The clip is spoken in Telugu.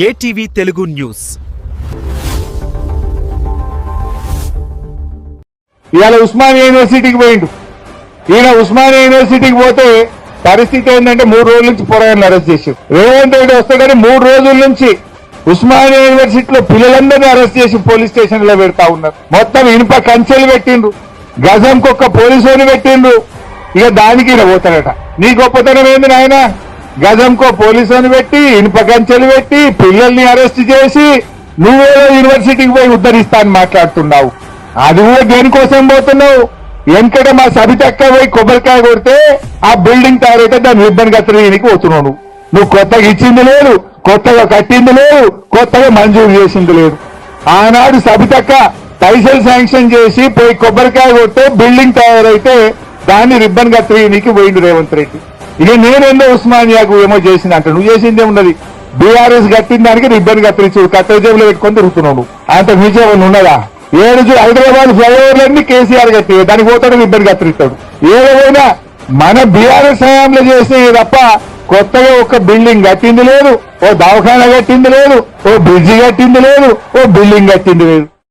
ATV Telugu news. ఇవాళ ఉస్మానియా యూనివర్సిటీకి పోయిండు. ఈయన ఉస్మానియా యూనివర్సిటీకి పోతే పరిస్థితి ఏంటంటే 3 రోజుల నుంచి పోరాటాన్ని అరెస్ట్ చేశారు. రేవంత్ రెడ్డి వస్తే కానీ 3 రోజుల నుంచి ఉస్మానియా యూనివర్సిటీలో పిల్లలందరినీ అరెస్ట్ చేసి పోలీస్ స్టేషన్ లో పెడతా ఉన్నారు. మొత్తం ఇనుప కంచెలు పెట్టిండ్రు, గజంకొక్క పోలీసుని పెట్టిండ్రు. ఇక దానికి ఈయన పోతాడట. నీ గొప్పతనం ఏంది నాయన? గజంకో పోలీసుని పెట్టి ఇనుప కంచెలు పెట్టి పిల్లల్ని అరెస్ట్ చేసి నువ్వేదో యూనివర్సిటీకి పోయి ఉద్ధరిస్తా అని మాట్లాడుతున్నావు. అది కూడా దేనికోసం పోతున్నావు? వెంకట మా సబితక్క పోయి కొబ్బరికాయ కొడితే ఆ బిల్డింగ్ తయారైతే దాన్ని రిబ్బన్ కత్తిరీనికి పోతున్నావు. నువ్వు కొత్తగా ఇచ్చింది లేదు, కొత్తగా కట్టింది లేదు, కొత్తగా మంజూరు చేసింది లేదు. ఆనాడు సబితక్క పైసలు శాంక్షన్ చేసి పోయి కొబ్బరికాయ కొడితే బిల్డింగ్ తయారైతే దాన్ని రిబ్బన్ కత్తిరీనికి పోయిండు రేవంత్ రెడ్డి. ఇక నేనేందో ఉస్మానియాకు ఏమో చేసిందంట. నువ్వు చేసిందే ఉన్నది. బీఆర్ఎస్ కట్టిన దానికి రిబ్బన్ కత్తిరించు కత్తెర జేబులో పెట్టుకొని తిరుగుతున్నావు. అంత మించి ఏమన్నా ఉన్నదా? 7 హైదరాబాద్ ఫ్లైఓవర్లన్నీ కేసీఆర్ కట్టి దానికి పోతాడు రిబ్బన్ కత్తిరిస్తాడు. ఏదైనా మన బీఆర్ఎస్ హయాంలో చేసినవి తప్ప కొత్తగా ఒక బిల్డింగ్ కట్టింది లేదు, ఓ దవాఖానా కట్టింది లేదు, ఓ బ్రిడ్జి కట్టింది లేదు, ఓ బిల్డింగ్ కట్టింది లేదు.